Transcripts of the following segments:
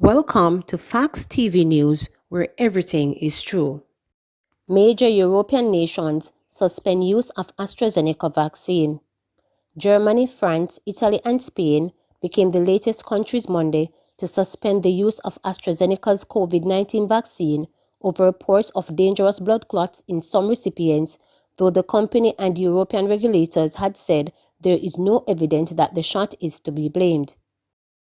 Welcome to Facts TV News, where everything is true. Major European nations suspend use of AstraZeneca vaccine. Germany, France, Italy, and Spain became the latest countries Monday to suspend the use of AstraZeneca's COVID-19 vaccine over reports of dangerous blood clots in some recipients, though the company and European regulators had said there is no evidence that the shot is to be blamed.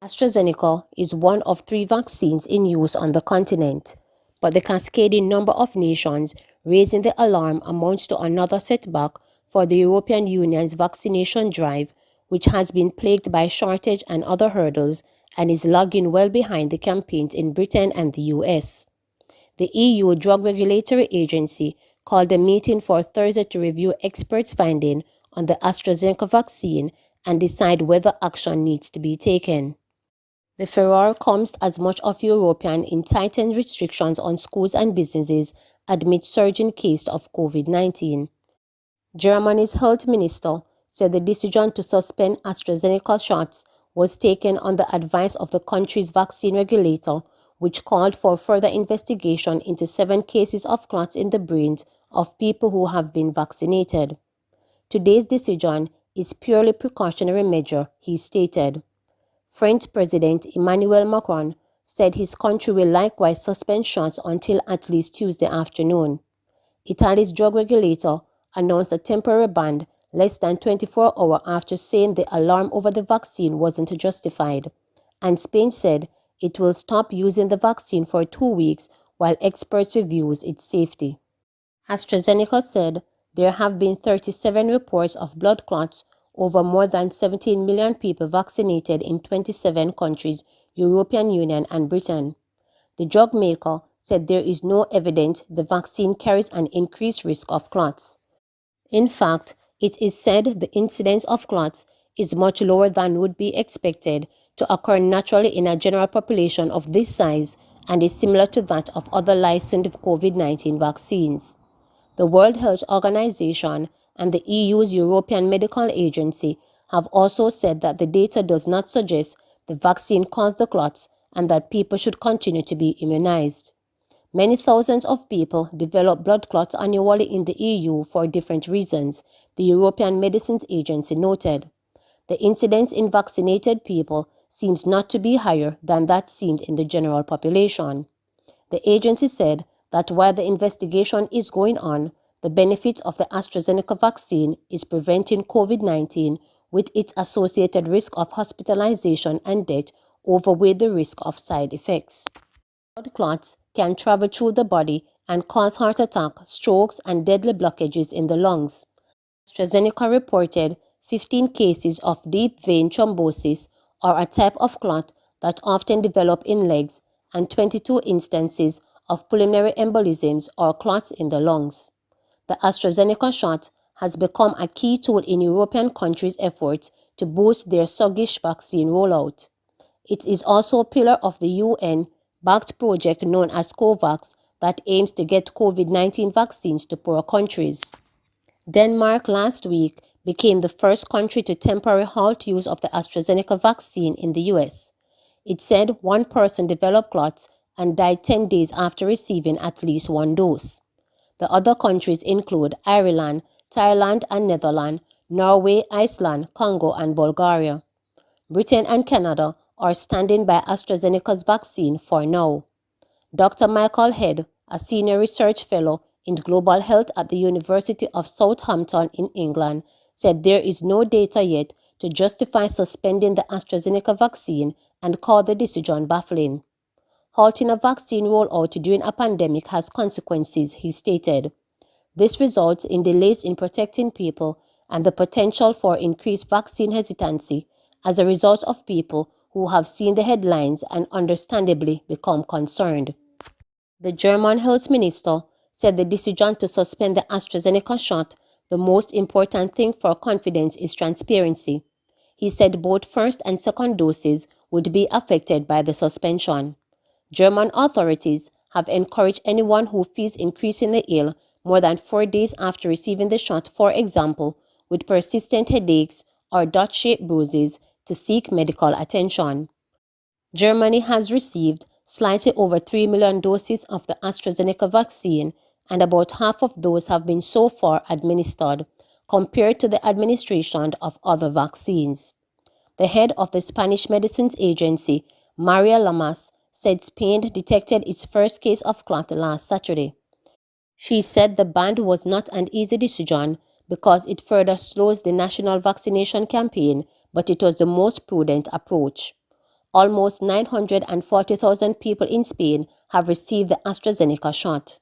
AstraZeneca is one of 3 vaccines in use on the continent, but the cascading number of nations raising the alarm amounts to another setback for the European Union's vaccination drive, which has been plagued by shortage and other hurdles and is lagging well behind the campaigns in Britain and the US. The EU Drug Regulatory Agency called a meeting for Thursday to review experts' findings on the AstraZeneca vaccine and decide whether action needs to be taken. The furor comes as much of European tightened restrictions on schools and businesses amid surging cases of COVID-19. Germany's health minister said the decision to suspend AstraZeneca shots was taken on the advice of the country's vaccine regulator, which called for further investigation into 7 cases of clots in the brains of people who have been vaccinated. Today's decision is purely precautionary measure, he stated. French President Emmanuel Macron said his country will likewise suspend shots until at least Tuesday afternoon. Italy's drug regulator announced a temporary ban less than 24 hours after saying the alarm over the vaccine wasn't justified, and Spain said it will stop using the vaccine for 2 weeks while experts review its safety. AstraZeneca said there have been 37 reports of blood clots over more than 17 million people vaccinated in 27 countries, European Union and Britain. The drug maker said there is no evidence the vaccine carries an increased risk of clots. In fact, it is said the incidence of clots is much lower than would be expected to occur naturally in a general population of this size and is similar to that of other licensed COVID-19 vaccines. The World Health Organization and the EU's European Medical Agency have also said that the data does not suggest the vaccine caused the clots and that people should continue to be immunized. Many thousands of people develop blood clots annually in the EU for different reasons, the European Medicines Agency noted. The incidence in vaccinated people seems not to be higher than that seen in the general population. The agency said that while the investigation is going on, the benefit of the AstraZeneca vaccine is preventing COVID-19 with its associated risk of hospitalization and death outweigh the risk of side effects. Blood clots can travel through the body and cause heart attack, strokes, and deadly blockages in the lungs. AstraZeneca reported 15 cases of deep vein thrombosis, or a type of clot that often develop in legs, and 22 instances of pulmonary embolisms or clots in the lungs. The AstraZeneca shot has become a key tool in European countries' efforts to boost their sluggish vaccine rollout. It is also a pillar of the UN-backed project known as COVAX that aims to get COVID-19 vaccines to poor countries. Denmark last week became the first country to temporarily halt use of the AstraZeneca vaccine in the US. It said 1 person developed clots and died 10 days after receiving at least 1 dose. The other countries include Ireland, Thailand and Netherlands, Norway, Iceland, Congo and Bulgaria. Britain and Canada are standing by AstraZeneca's vaccine for now. Dr. Michael Head, a senior research fellow in global health at the University of Southampton in England, said there is no data yet to justify suspending the AstraZeneca vaccine and called the decision baffling. Halting a vaccine rollout during a pandemic has consequences, he stated. This results in delays in protecting people and the potential for increased vaccine hesitancy as a result of people who have seen the headlines and understandably become concerned. The German health minister said the decision to suspend the AstraZeneca shot, the most important thing for confidence is transparency. He said both first and second doses would be affected by the suspension. German authorities have encouraged anyone who feels increasingly ill more than 4 days after receiving the shot, for example, with persistent headaches or dot-shaped bruises, to seek medical attention. Germany has received slightly over 3 million doses of the AstraZeneca vaccine, and about half of those have been so far administered, compared to the administration of other vaccines. The head of the Spanish Medicines Agency, Maria Lamas, said Spain detected its first case of clot last Saturday. She said the ban was not an easy decision because it further slows the national vaccination campaign, but it was the most prudent approach. Almost 940,000 people in Spain have received the AstraZeneca shot.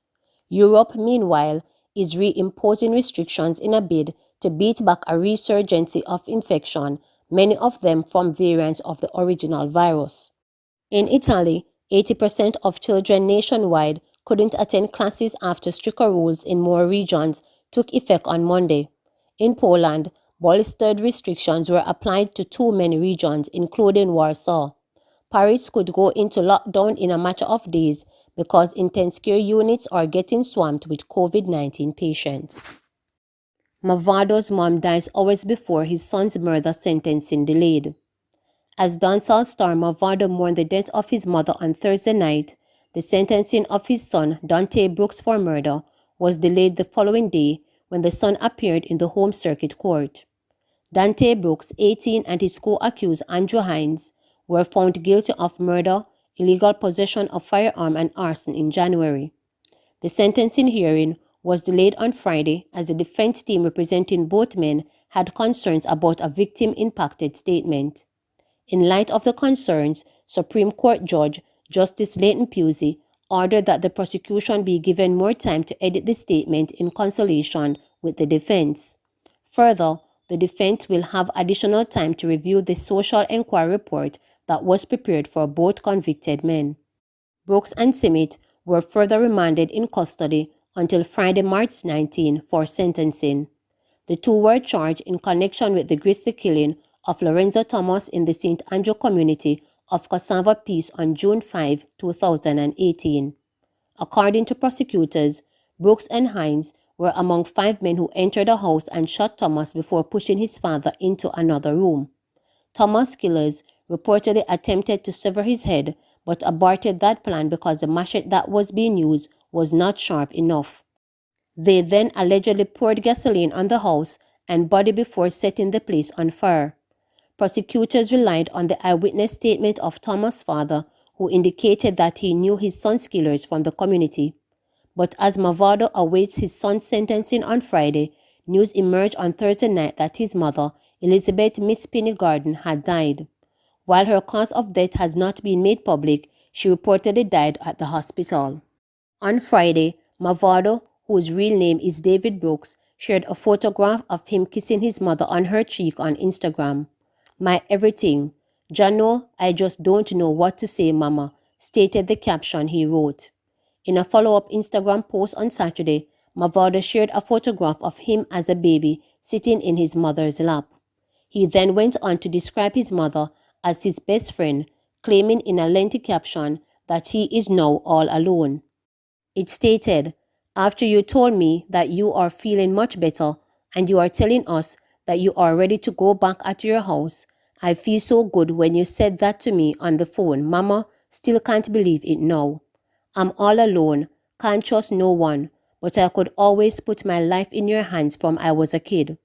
Europe, meanwhile, is reimposing restrictions in a bid to beat back a resurgence of infection, many of them from variants of the original virus. In Italy, 80% of children nationwide couldn't attend classes after stricter rules in more regions took effect on Monday. In Poland, bolstered restrictions were applied to too many regions, including Warsaw. Paris could go into lockdown in a matter of days because intensive care units are getting swamped with COVID-19 patients. Mavado's mom dies hours before his son's murder sentencing delayed. As dancehall star Mavado mourned the death of his mother on Thursday night, the sentencing of his son, Dante Brooks, for murder was delayed the following day when the son appeared in the home circuit court. Dante Brooks, 18, and his co-accused Andrew Hines were found guilty of murder, illegal possession of firearm, and arson in January. The sentencing hearing was delayed on Friday as the defense team representing both men had concerns about a victim-impacted statement. In light of the concerns, Supreme Court Judge Justice Leighton Pusey ordered that the prosecution be given more time to edit the statement in consultation with the defense. Further, the defense will have additional time to review the social inquiry report that was prepared for both convicted men. Brooks and Simit were further remanded in custody until Friday, March 19 for sentencing. The two were charged in connection with the grisly killing of Lorenzo Thomas in the St. Andrew community of Cassava Peace on June 5, 2018. According to prosecutors, Brooks and Hines were among 5 men who entered a house and shot Thomas before pushing his father into another room. Thomas' killers reportedly attempted to sever his head, but aborted that plan because the machete that was being used was not sharp enough. They then allegedly poured gasoline on the house and body before setting the place on fire. Prosecutors relied on the eyewitness statement of Thomas' father, who indicated that he knew his son's killers from the community. But as Mavado awaits his son's sentencing on Friday, news emerged on Thursday night that his mother, Elizabeth Miss Penny Garden, had died. While her cause of death has not been made public, she reportedly died at the hospital. On Friday, Mavado, whose real name is David Brooks, shared a photograph of him kissing his mother on her cheek on Instagram. "My everything. Jano, I just don't know what to say, Mama," stated the caption he wrote. In a follow-up Instagram post on Saturday, Mavado shared a photograph of him as a baby sitting in his mother's lap. He then went on to describe his mother as his best friend, claiming in a lengthy caption that he is now all alone. It stated, "After you told me that you are feeling much better and you are telling us that you are ready to go back at your house, I feel so good when you said that to me on the phone. Mama, still can't believe it now. I'm all alone, can't trust no one, but I could always put my life in your hands from I was a kid.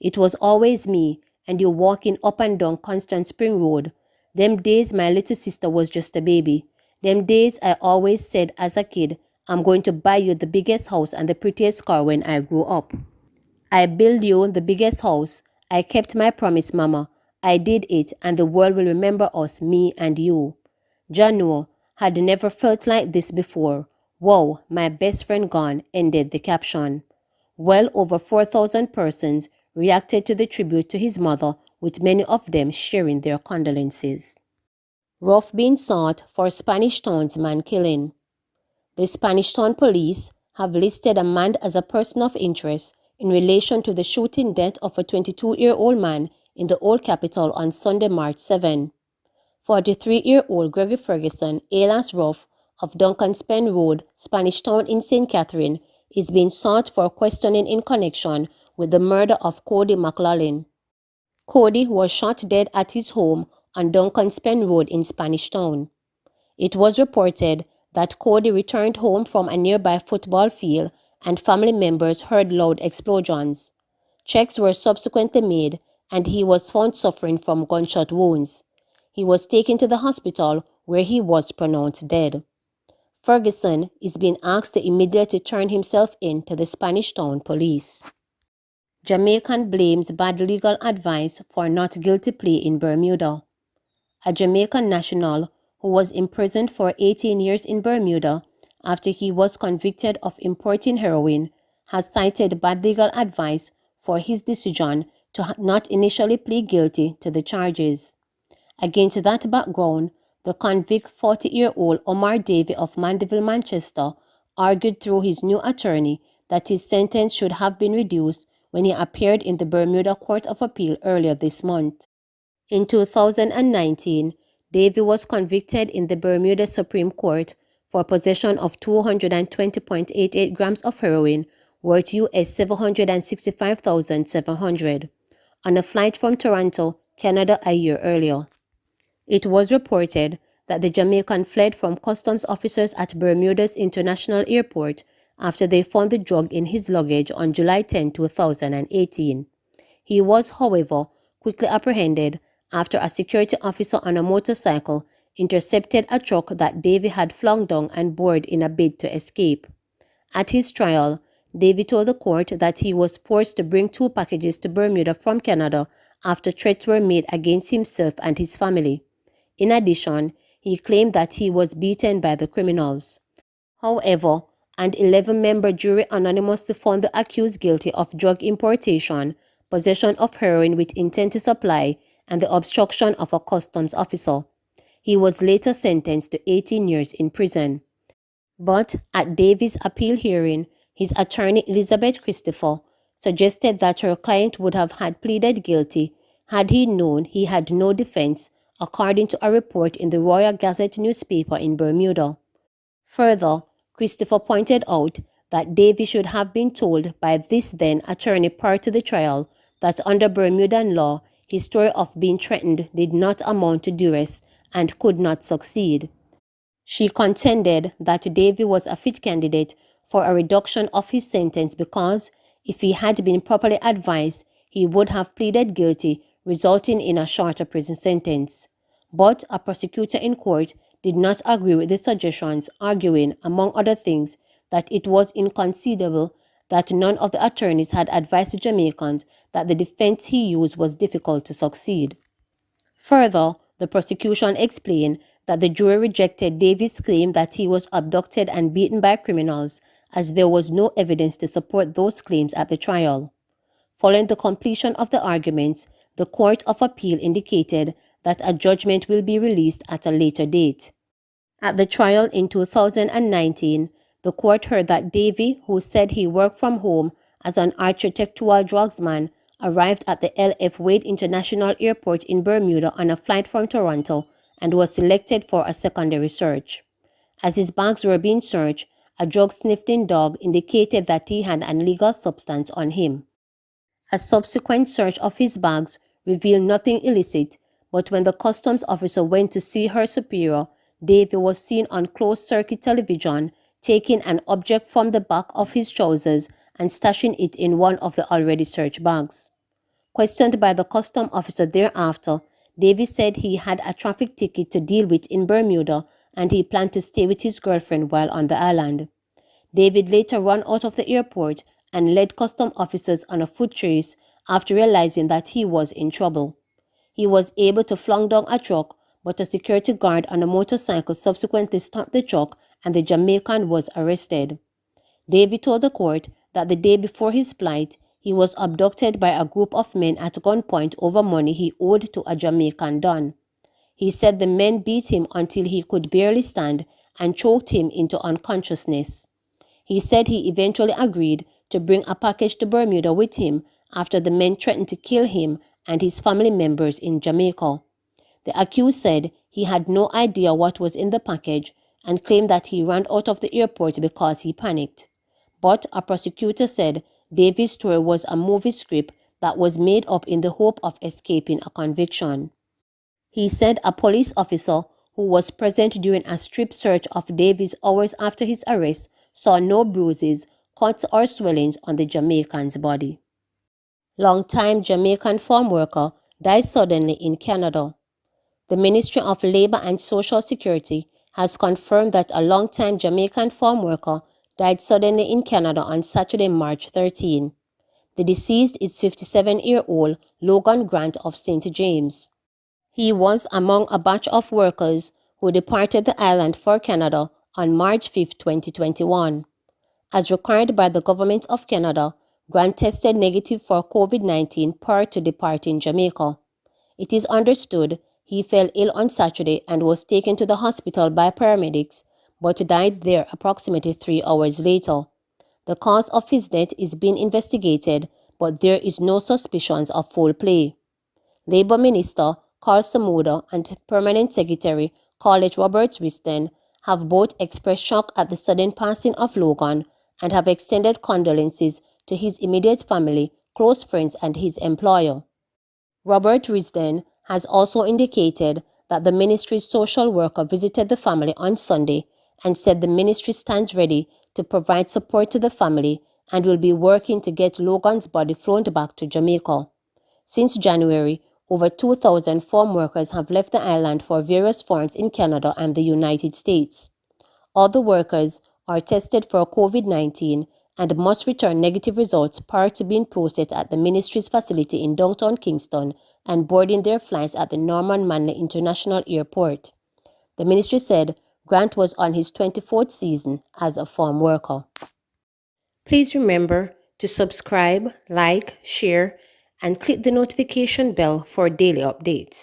It was always me and you walking up and down Constant Spring Road. Them days my little sister was just a baby. Them days I always said as a kid, I'm going to buy you the biggest house and the prettiest car when I grow up. I built you the biggest house. I kept my promise, Mama. I did it and the world will remember us, me and you. Jano had never felt like this before. Wow, my best friend gone," ended the caption. Well over 4,000 persons reacted to the tribute to his mother, with many of them sharing their condolences. Rough being sought for Spanish Town's man killing. The Spanish Town police have listed a man as a person of interest in relation to the shooting death of a 22-year-old man in the old capital on Sunday, March 7. 43-year-old Gregory Ferguson, alias Ruff, of Duncanspen Road, Spanish Town in St. Catherine, is being sought for questioning in connection with the murder of Cody McLaughlin. Cody was shot dead at his home on Duncanspen Road in Spanish Town. It was reported that Cody returned home from a nearby football field and family members heard loud explosions. Checks were subsequently made and he was found suffering from gunshot wounds. He was taken to the hospital where he was pronounced dead. Ferguson is being asked to immediately turn himself in to the Spanish Town police. Jamaican blames bad legal advice for not guilty plea in Bermuda. A Jamaican national who was imprisoned for 18 years in Bermuda after he was convicted of importing heroin has cited bad legal advice for his decision to not initially plead guilty to the charges. Against that background, the convict 40-year-old Omar Davey of Mandeville, Manchester, argued through his new attorney that his sentence should have been reduced when he appeared in the Bermuda Court of Appeal earlier this month. In 2019, Davey was convicted in the Bermuda Supreme Court for possession of 220.88 grams of heroin worth US $765,700 on a flight from Toronto, Canada a year earlier. It was reported that the Jamaican fled from customs officers at Bermuda's International Airport after they found the drug in his luggage on July 10, 2018. He was, however, quickly apprehended after a security officer on a motorcycle intercepted a truck that Davey had flung down and boarded in a bid to escape. At his trial, Davey told the court that he was forced to bring 2 packages to Bermuda from Canada after threats were made against himself and his family. In addition, he claimed that he was beaten by the criminals. However, an 11-member jury unanimously found the accused guilty of drug importation, possession of heroin with intent to supply, and the obstruction of a customs officer. He was later sentenced to 18 years in prison. But at Davey's appeal hearing, his attorney Elizabeth Christopher suggested that her client would have had pleaded guilty had he known he had no defense, according to a report in the Royal Gazette newspaper in Bermuda. Further, Christopher pointed out that Davey should have been told by this then attorney prior to the trial that under Bermudan law, his story of being threatened did not amount to duress and could not succeed. She contended that Davey was a fit candidate for a reduction of his sentence because, if he had been properly advised, he would have pleaded guilty, resulting in a shorter prison sentence. But a prosecutor in court did not agree with the suggestions, arguing, among other things, that it was inconceivable that none of the attorneys had advised the Jamaicans that the defense he used was difficult to succeed. Further, the prosecution explained that the jury rejected Davey's claim that he was abducted and beaten by criminals, as there was no evidence to support those claims at the trial. Following the completion of the arguments, the Court of Appeal indicated that a judgment will be released at a later date. At the trial in 2019, the court heard that Davey, who said he worked from home as an architectural dragsman, arrived at the L.F. Wade International Airport in Bermuda on a flight from Toronto and was selected for a secondary search. As his bags were being searched, a drug-sniffing dog indicated that he had an illegal substance on him. A subsequent search of his bags revealed nothing illicit, but when the customs officer went to see her superior, Davey was seen on closed-circuit television taking an object from the back of his trousers and stashing it in one of the already searched bags. Questioned by the customs officer thereafter, Davey said he had a traffic ticket to deal with in Bermuda and he planned to stay with his girlfriend while on the island. David later ran out of the airport and led customs officers on a foot chase after realizing that he was in trouble. He was able to flag down a truck, but a security guard on a motorcycle subsequently stopped the truck and the Jamaican was arrested. Davey told the court that the day before his flight, he was abducted by a group of men at gunpoint over money he owed to a Jamaican don. He said the men beat him until he could barely stand and choked him into unconsciousness. He said he eventually agreed to bring a package to Bermuda with him after the men threatened to kill him and his family members in Jamaica. The accused said he had no idea what was in the package and claimed that he ran out of the airport because he panicked. But a prosecutor said David's story was a movie script that was made up in the hope of escaping a conviction. He said a police officer who was present during a strip search of Davies hours after his arrest, saw no bruises, cuts, or swellings on the Jamaican's body. Long-time Jamaican farm worker died suddenly in Canada. The Ministry of Labour and Social Security has confirmed that a long-time Jamaican farm worker died suddenly in Canada on Saturday, March 13. The deceased is 57-year-old Logan Grant of St. James. He was among a batch of workers who departed the island for Canada on March 5, 2021. As required by the Government of Canada, Grant tested negative for COVID-19 prior to departing Jamaica. It is understood he fell ill on Saturday and was taken to the hospital by paramedics, but died there approximately 3 hours later. The cause of his death is being investigated, but there is no suspicions of foul play. Labour Minister Carl Samuda and Permanent Secretary College Robert Risden have both expressed shock at the sudden passing of Logan and have extended condolences to his immediate family, close friends, and his employer. Robert Risden has also indicated that the ministry's social worker visited the family on Sunday and said the ministry stands ready to provide support to the family and will be working to get Logan's body flown back to Jamaica. Since January, over 2,000 farm workers have left the island for various farms in Canada and the United States. All the workers are tested for COVID-19 and must return negative results prior to being processed at the ministry's facility in downtown Kingston and boarding their flights at the Norman Manley International Airport. The ministry said Grant was on his 24th season as a farm worker. Please remember to subscribe, like, share, and click the notification bell for daily updates.